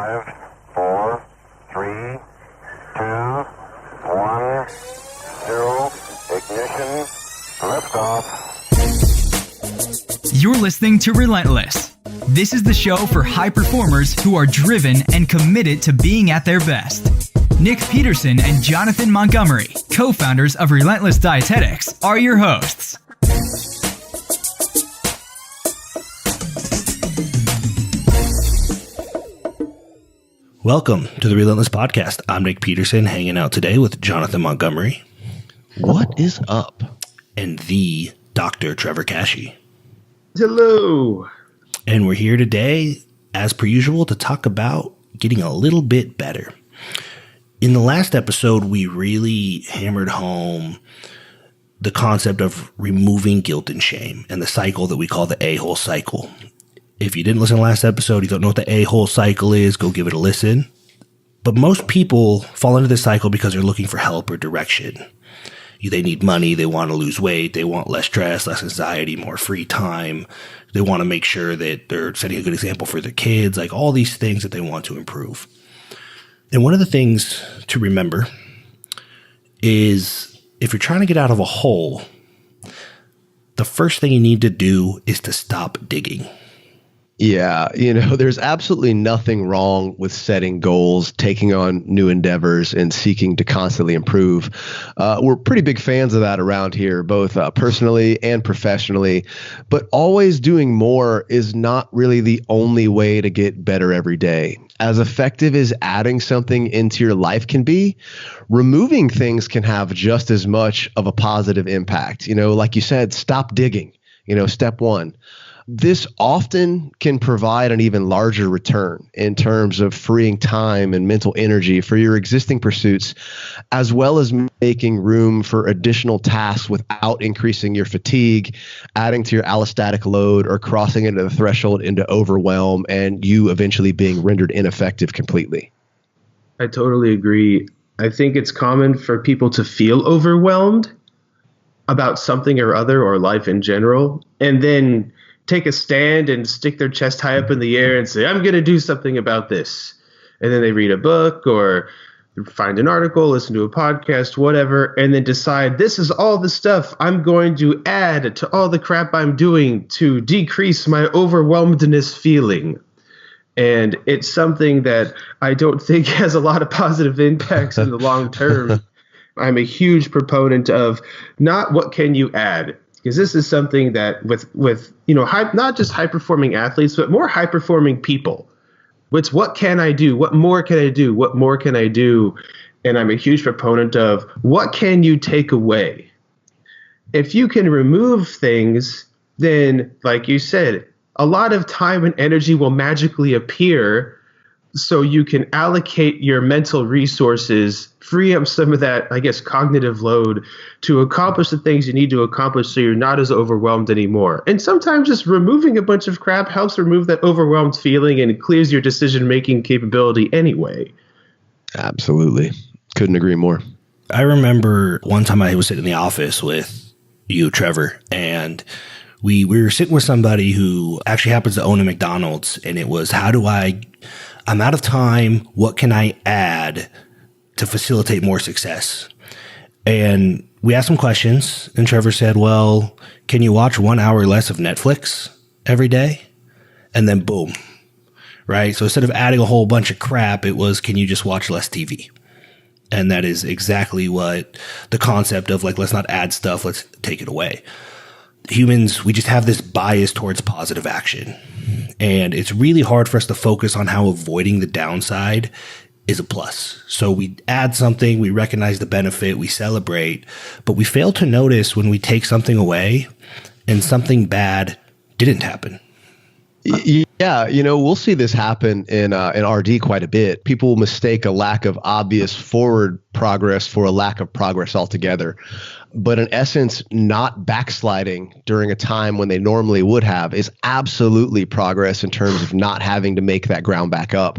5, 4, 3, 2, 1, 0, ignition, liftoff. You're listening to Relentless. This is the show for high performers who are driven and committed to being at their best. Nick Peterson and Jonathan Montgomery, co-founders of Relentless Dietetics, are your hosts. Welcome to the Relentless Podcast. I'm Nick Peterson, hanging out today with Jonathan Montgomery. What is up? And the Dr. Trevor Kashey. Hello. And we're here today, as per usual, to talk about getting a little bit better. In the last episode, we really hammered home the concept of removing guilt and shame and the cycle that we call the a-hole cycle. If you didn't listen to the last episode, you don't know what the a-hole cycle is, go give it a listen. But most people fall into this cycle because they're looking for help or direction. They need money, they want to lose weight, they want less stress, less anxiety, more free time. They want to make sure that they're setting a good example for their kids, like all these things that they want to improve. And one of the things to remember is if you're trying to get out of a hole, the first thing you need to do is to stop digging. Yeah, there's absolutely nothing wrong with setting goals, taking on new endeavors, and seeking to constantly improve. We're pretty big fans of that around here, both personally and professionally. But always doing more is not really the only way to get better every day. As effective as adding something into your life can be, removing things can have just as much of a positive impact. Like you said, stop digging, step one. This often can provide an even larger return in terms of freeing time and mental energy for your existing pursuits, as well as making room for additional tasks without increasing your fatigue, adding to your allostatic load, or crossing into the threshold into overwhelm and you eventually being rendered ineffective completely. I totally agree. I think it's common for people to feel overwhelmed about something or other or life in general, and then take a stand and stick their chest high up in the air and say, I'm going to do something about this. And then they read a book or find an article, listen to a podcast, whatever, and then decide this is all the stuff I'm going to add to all the crap I'm doing to decrease my overwhelmedness feeling. And it's something that I don't think has a lot of positive impacts in the long term. I'm a huge proponent of not what can you add, because this is something that with not just high-performing athletes, but more high-performing people. It's what can I do? What more can I do? What more can I do? And I'm a huge proponent of what can you take away? If you can remove things, then, like you said, a lot of time and energy will magically appear so you can allocate your mental resources, free up some of that, cognitive load to accomplish the things you need to accomplish so you're not as overwhelmed anymore. And sometimes just removing a bunch of crap helps remove that overwhelmed feeling and clears your decision-making capability anyway. Absolutely. Couldn't agree more. I remember one time I was sitting in the office with you, Trevor, and we were sitting with somebody who actually happens to own a McDonald's, and it was, I'm out of time, what can I add to facilitate more success? And we asked some questions, and Trevor said, well, can you watch 1 hour less of Netflix every day? And then boom, right? So instead of adding a whole bunch of crap, it was, can you just watch less TV? And that is exactly what the concept of let's not add stuff, let's take it away. Humans, we just have this bias towards positive action. And it's really hard for us to focus on how avoiding the downside is a plus. So we add something, we recognize the benefit, we celebrate, but we fail to notice when we take something away and something bad didn't happen. Yeah, we'll see this happen in RD quite a bit. People mistake a lack of obvious forward progress for a lack of progress altogether. But in essence, not backsliding during a time when they normally would have is absolutely progress in terms of not having to make that ground back up.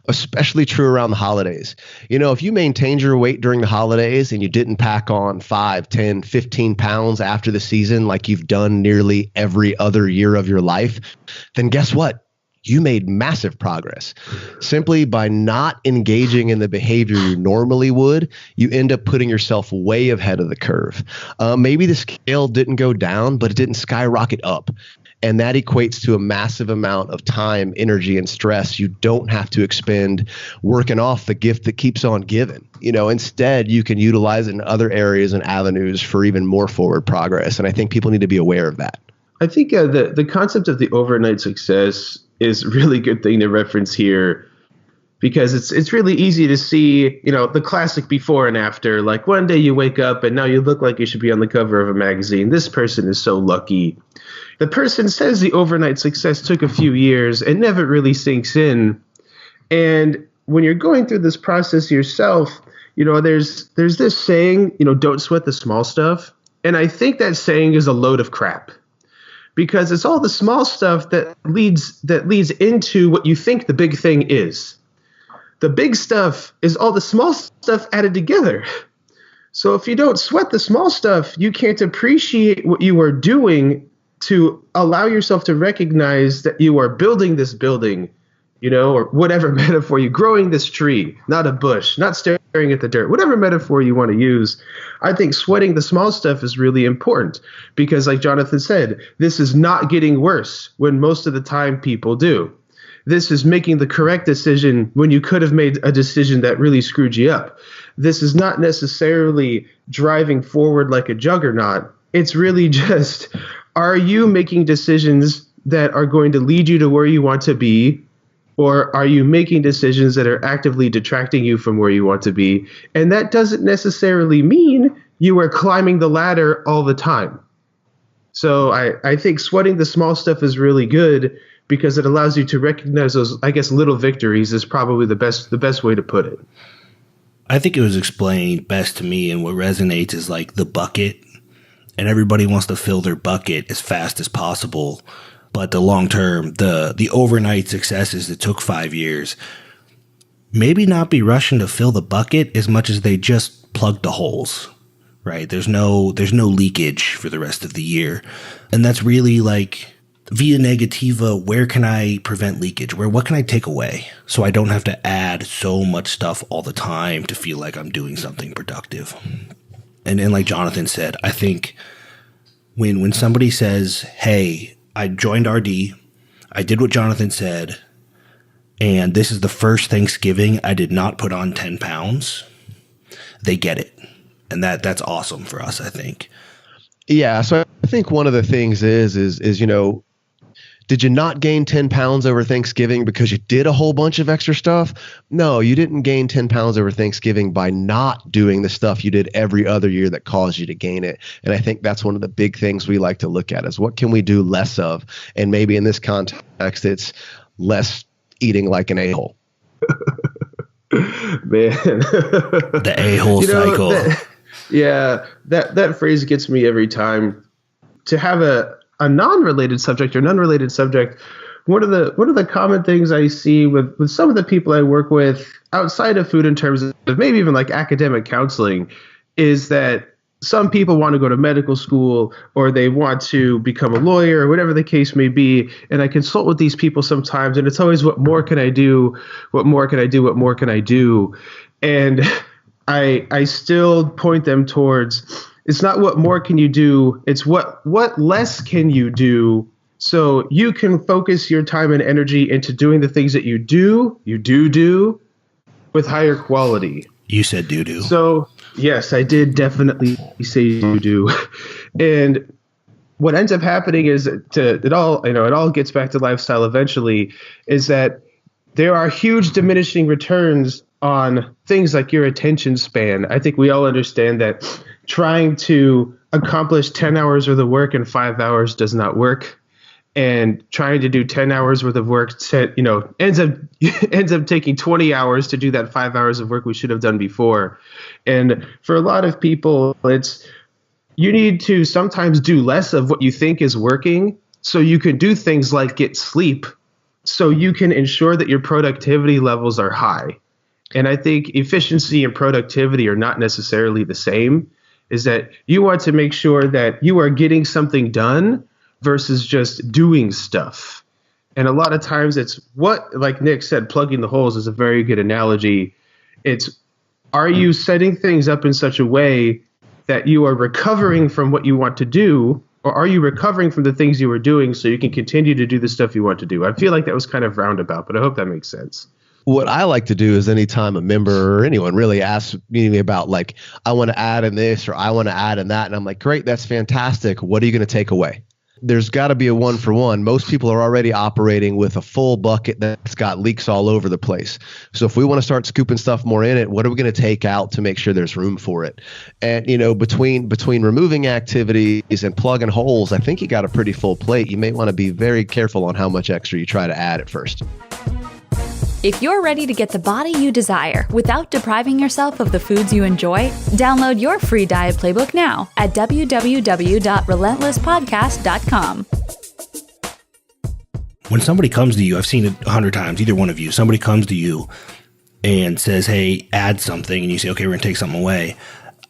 Especially true around the holidays. If you maintained your weight during the holidays and you didn't pack on 5, 10, 15 pounds after the season like you've done nearly every other year of your life, then guess what? you made massive progress. Simply by not engaging in the behavior you normally would, you end up putting yourself way ahead of the curve. Maybe the scale didn't go down, but it didn't skyrocket up. And that equates to a massive amount of time, energy, and stress you don't have to expend working off the gift that keeps on giving. Instead, you can utilize it in other areas and avenues for even more forward progress. And I think people need to be aware of that. I think the concept of the overnight success is a really good thing to reference here, because it's really easy to see, the classic before and after. Like one day you wake up and now you look like you should be on the cover of a magazine. This person is so lucky. The person says the overnight success took a few years and never really sinks in. And when you're going through this process yourself, there's this saying, don't sweat the small stuff. And I think that saying is a load of crap, because it's all the small stuff that leads into what you think the big thing is. The big stuff is all the small stuff added together. So if you don't sweat the small stuff, you can't appreciate what you are doing to allow yourself to recognize that you are building this building, or whatever metaphor, you're growing this tree, not a bush, not staring at the dirt, whatever metaphor you want to use. I think sweating the small stuff is really important, because like Jonathan said, this is not getting worse when most of the time people do. This is making the correct decision when you could have made a decision that really screwed you up. This is not necessarily driving forward like a juggernaut. It's really just, are you making decisions that are going to lead you to where you want to be, or are you making decisions that are actively detracting you from where you want to be? And that doesn't necessarily mean you are climbing the ladder all the time. So I think sweating the small stuff is really good, because it allows you to recognize those, I guess, little victories is probably the best way to put it. I think it was explained best to me, and what resonates is like the bucket. And everybody wants to fill their bucket as fast as possible. But the long term, the overnight successes that took 5 years, maybe not be rushing to fill the bucket as much as they just plugged the holes, right? There's no leakage for the rest of the year. And that's really like via negativa, where can I prevent leakage? What can I take away so I don't have to add so much stuff all the time to feel like I'm doing something productive? And like Jonathan said, I think when somebody says, hey, I joined RD, I did what Jonathan said, and this is the first Thanksgiving I did not put on 10 pounds, they get it. And that's awesome for us, I think. Yeah, so I think one of the things is did you not gain 10 pounds over Thanksgiving because you did a whole bunch of extra stuff? No, you didn't gain 10 pounds over Thanksgiving by not doing the stuff you did every other year that caused you to gain it. And I think that's one of the big things we like to look at is what can we do less of? And maybe in this context, it's less eating like an a-hole. Man. The a-hole cycle. That phrase gets me every time. To have a non-related subject or an unrelated subject, one of the common things I see with some of the people I work with outside of food in terms of maybe even like academic counseling is that some people want to go to medical school or they want to become a lawyer or whatever the case may be. And I consult with these people sometimes, and it's always, what more can I do? What more can I do? What more can I do? And I still point them towards, it's not what more can you do, it's what less can you do so you can focus your time and energy into doing the things that you do with higher quality. You said do. So yes, I did definitely say do. And what ends up happening is it all gets back to lifestyle eventually, is that there are huge diminishing returns on things like your attention span. I think we all understand that trying to accomplish 10 hours worth of work in 5 hours does not work. And trying to do 10 hours worth of work ends up taking 20 hours to do that 5 hours of work we should have done before. And for a lot of people, you need to sometimes do less of what you think is working so you can do things like get sleep so you can ensure that your productivity levels are high. And I think efficiency and productivity are not necessarily the same, is that you want to make sure that you are getting something done versus just doing stuff. And a lot of times it's what, like Nick said, plugging the holes is a very good analogy. It's, are you setting things up in such a way that you are recovering from what you want to do, or are you recovering from the things you were doing so you can continue to do the stuff you want to do? I feel like that was kind of roundabout, but I hope that makes sense. What I like to do is anytime a member or anyone really asks me about, like, I want to add in this or I want to add in that, and I'm like, great, that's fantastic. What are you going to take away? There's got to be a 1-for-1. Most people are already operating with a full bucket that's got leaks all over the place. So if we want to start scooping stuff more in it, what are we going to take out to make sure there's room for it? And, between removing activities and plugging holes, I think you got a pretty full plate. You may want to be very careful on how much extra you try to add at first. If you're ready to get the body you desire without depriving yourself of the foods you enjoy, download your free diet playbook now at www.relentlesspodcast.com. When somebody comes to you, I've seen it 100 times, either one of you, somebody comes to you and says, hey, add something, and you say, okay, we're going to take something away.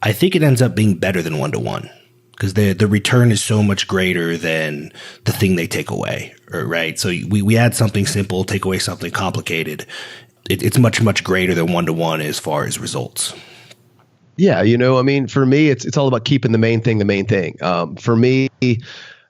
I think it ends up being better than 1-to-1 because the return is so much greater than the thing they take away, right? So we add something simple, take away something complicated. It's much, much greater than 1-to-1 as far as results. Yeah, for me, it's all about keeping the main thing the main thing. For me,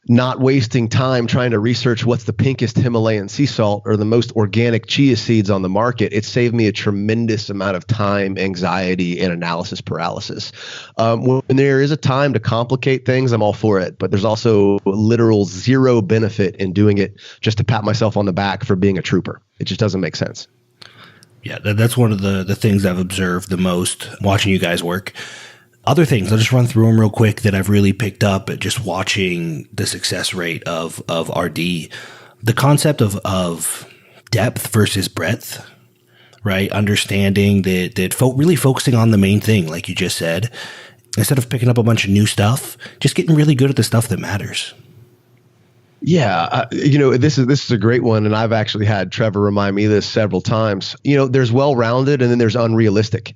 not wasting time trying to research what's the pinkest Himalayan sea salt or the most organic chia seeds on the market. It saved me a tremendous amount of time, anxiety, and analysis paralysis. When there is a time to complicate things, I'm all for it. But there's also literal zero benefit in doing it just to pat myself on the back for being a trooper. It just doesn't make sense. Yeah, that's one of the things I've observed the most watching you guys work. Other things, I'll just run through them real quick that I've really picked up at just watching the success rate of RD. The concept of depth versus breadth, right? Understanding that really focusing on the main thing, like you just said, instead of picking up a bunch of new stuff, just getting really good at the stuff that matters. Yeah, this is a great one, and I've actually had Trevor remind me of this several times. There's well-rounded, and then there's unrealistic.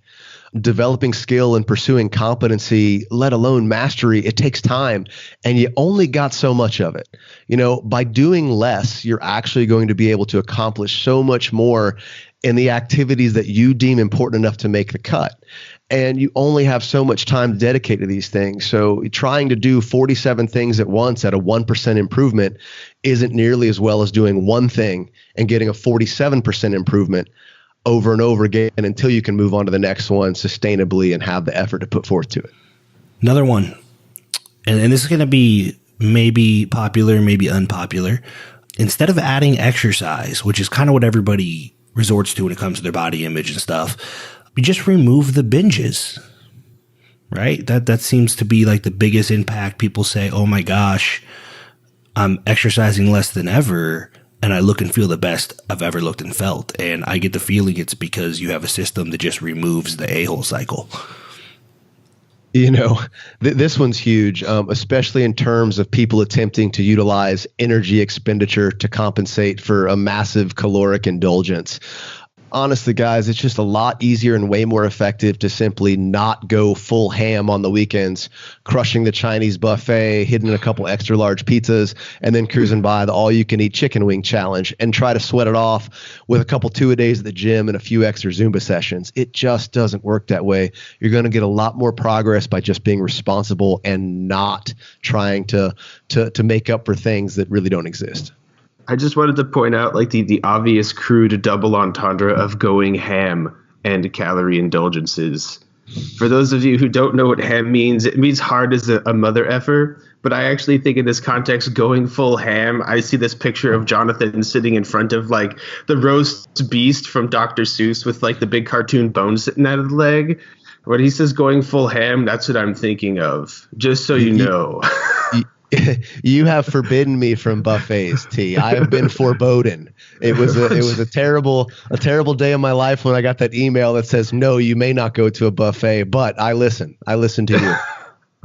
Developing skill and pursuing competency, let alone mastery, it takes time, and you only got so much of it. By doing less, you're actually going to be able to accomplish so much more in the activities that you deem important enough to make the cut. And you only have so much time dedicated to these things. So trying to do 47 things at once at a 1% improvement isn't nearly as well as doing one thing and getting a 47% improvement over and over again until you can move on to the next one sustainably and have the effort to put forth to it. Another one, and this is going to be maybe popular, maybe unpopular. Instead of adding exercise, which is kind of what everybody resorts to when it comes to their body image and stuff, you just remove the binges, right? That seems to be like the biggest impact. People say, oh my gosh, I'm exercising less than ever, and I look and feel the best I've ever looked and felt. And I get the feeling it's because you have a system that just removes the a-hole cycle. This one's huge, especially in terms of people attempting to utilize energy expenditure to compensate for a massive caloric indulgence. Honestly, guys, it's just a lot easier and way more effective to simply not go full ham on the weekends, crushing the Chinese buffet, hitting a couple extra large pizzas, and then cruising by the all-you-can-eat chicken wing challenge and try to sweat it off with a couple two-a-days at the gym and a few extra Zumba sessions. It just doesn't work that way. You're going to get a lot more progress by just being responsible and not trying to make up for things that really don't exist. I just wanted to point out the obvious crude double entendre of going ham and calorie indulgences. For those of you who don't know what ham means, it means hard as a mother effer. But I actually think in this context, going full ham, I see this picture of Jonathan sitting in front of the roast beast from Dr. Seuss with the big cartoon bone sitting out of the leg. When he says going full ham, that's what I'm thinking of, just so you know. You have forbidden me from buffets, T. I have been foreboding. It was a terrible day of my life when I got that email that says, no, you may not go to a buffet, but I listen to you.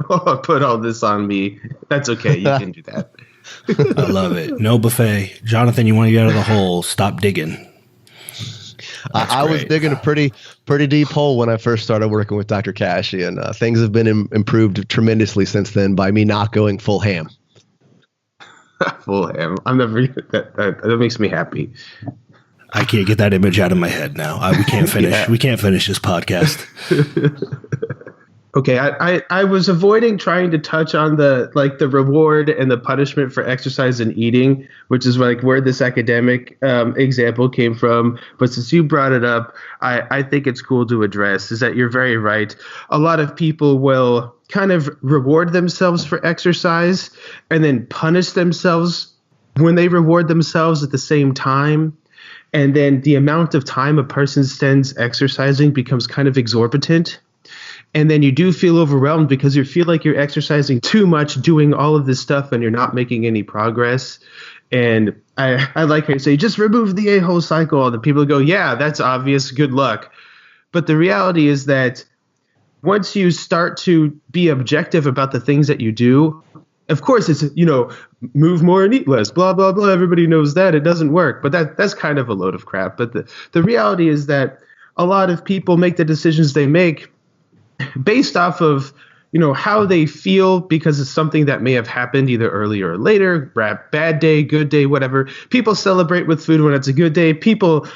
Oh, put all this on me. That's okay. You can do that. I love it. No buffet. Jonathan, you want to get out of the hole. Stop digging. I was digging a pretty deep hole when I first started working with Dr. Kashey, and things have been improved tremendously since then by me not going full ham. Full ham. I'm never that makes me happy. I can't get that image out of my head now. We can't finish. Yeah. We can't finish this podcast. Okay, I was avoiding trying to touch on the reward and the punishment for exercise and eating, which is like where this academic example came from. But since you brought it up, I think it's cool to address is that you're very right. A lot of people will kind of reward themselves for exercise and then punish themselves when they reward themselves at the same time. And then the amount of time a person spends exercising becomes kind of exorbitant. And then you do feel overwhelmed because you feel like you're exercising too much, doing all of this stuff, and you're not making any progress. And I like how you say, just remove the a-hole cycle. And the people go, yeah, that's obvious. Good luck. But the reality is that once you start to be objective about the things that you do, of course, it's, move more and eat less, blah, blah, blah. Everybody knows that. It doesn't work. But that's kind of a load of crap. But the reality is that a lot of people make the decisions they make based off of, how they feel because it's something that may have happened either earlier or later, bad day, good day, whatever. People celebrate with food when it's a good day. People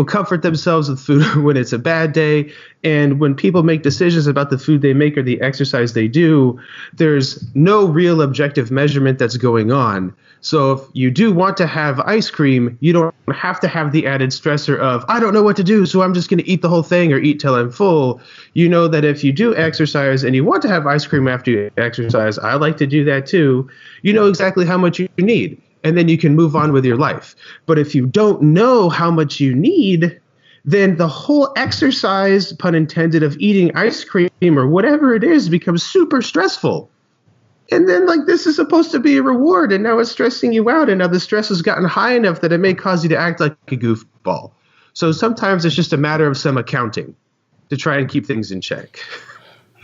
comfort themselves with food when it's a bad day. And when people make decisions about the food they make or the exercise they do, there's no real objective measurement that's going on. So if you do want to have ice cream, you don't have to have the added stressor of, I don't know what to do, so I'm just going to eat the whole thing or eat till I'm full. You know that if you do exercise and you want to have ice cream after you exercise, I like to do that too, you know exactly how much you need, and then you can move on with your life. But if you don't know how much you need, then the whole exercise, pun intended, of eating ice cream or whatever it is becomes super stressful. And then, this is supposed to be a reward, and now it's stressing you out, and now the stress has gotten high enough that it may cause you to act like a goofball. So sometimes it's just a matter of some accounting to try and keep things in check.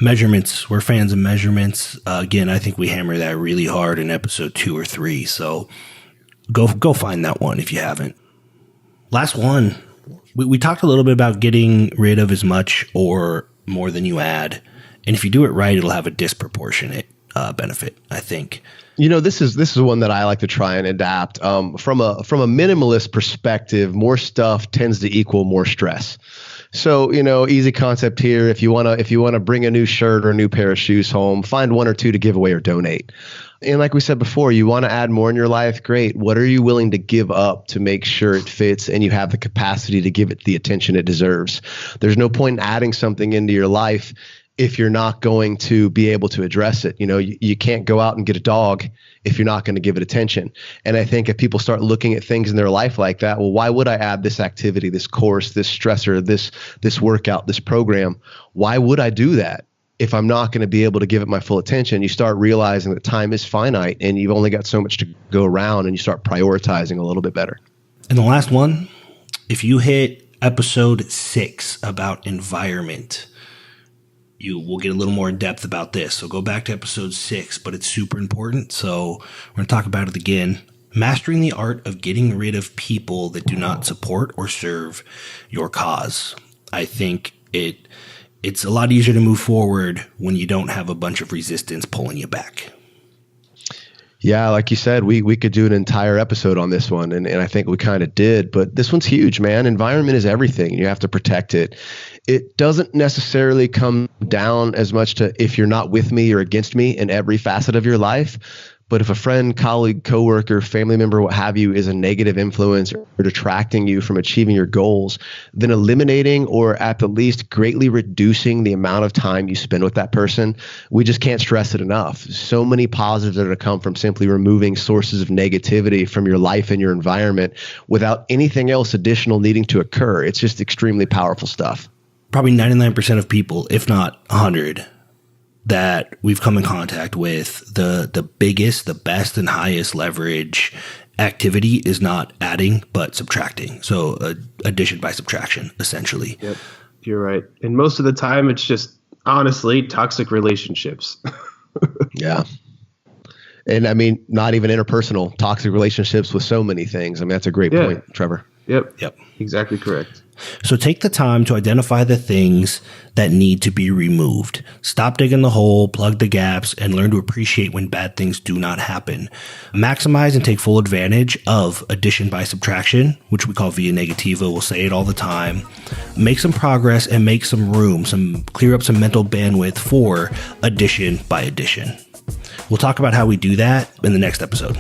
Measurements. We're fans of measurements. Again, I think we hammer that really hard in episode 2 or 3. So go find that one if you haven't. Last one. We talked a little bit about getting rid of as much or more than you add. And if you do it right, it'll have a disproportionate benefit, I think. This is one that I like to try and adapt. From a minimalist perspective, more stuff tends to equal more stress. So, easy concept here. If you want to bring a new shirt or a new pair of shoes home, find 1 or 2 to give away or donate. And like we said before, you want to add more in your life. Great. What are you willing to give up to make sure it fits and you have the capacity to give it the attention it deserves? There's no point in adding something into your life if you're not going to be able to address it. You can't go out and get a dog if you're not going to give it attention. And I think if people start looking at things in their life like that, well, why would I add this activity, this course, this stressor, this workout, this program? Why would I do that if I'm not going to be able to give it my full attention? You start realizing that time is finite and you've only got so much to go around, and you start prioritizing a little bit better. And the last one, if you hit episode 6 about environment, you will get a little more in depth about this. So go back to episode 6, but it's super important. So we're going to talk about it again. Mastering the art of getting rid of people that do not support or serve your cause. I think it's a lot easier to move forward when you don't have a bunch of resistance pulling you back. Yeah, like you said, we could do an entire episode on this one, and I think we kind of did, but this one's huge, man. Environment is everything. You have to protect it. It doesn't necessarily come down as much to if you're not with me or against me in every facet of your life, but if a friend, colleague, coworker, family member, what have you, is a negative influence or detracting you from achieving your goals, then eliminating or at the least greatly reducing the amount of time you spend with that person, we just can't stress it enough. So many positives that are going to come from simply removing sources of negativity from your life and your environment without anything else additional needing to occur. It's just extremely powerful stuff. Probably 99% of people, if not 100, that we've come in contact with, the biggest, the best, and highest leverage activity is not adding, but subtracting. So addition by subtraction, essentially. Yep, you're right. And most of the time, it's just, honestly, toxic relationships. Yeah. And I mean, not even interpersonal, toxic relationships with so many things. I mean, that's a great point, Trevor. Yep. Exactly correct. So take the time to identify the things that need to be removed. Stop digging the hole, plug the gaps, and learn to appreciate when bad things do not happen. Maximize and take full advantage of addition by subtraction, which we call via negativa. We'll say it all the time. Make some progress and make some room, clear up some mental bandwidth for addition by addition. We'll talk about how we do that in the next episode.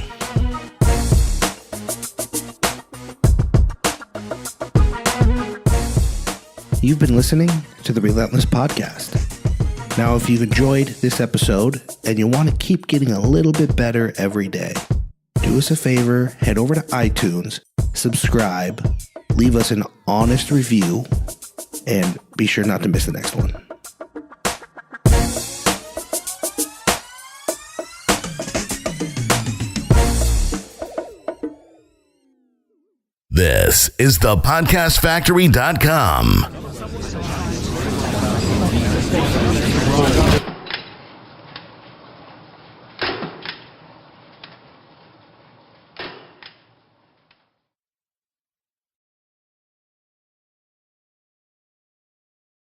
You've been listening to the Relentless Podcast. Now, if you've enjoyed this episode and you want to keep getting a little bit better every day, do us a favor, head over to iTunes, subscribe, leave us an honest review, and be sure not to miss the next one. This is the podcastfactory.com.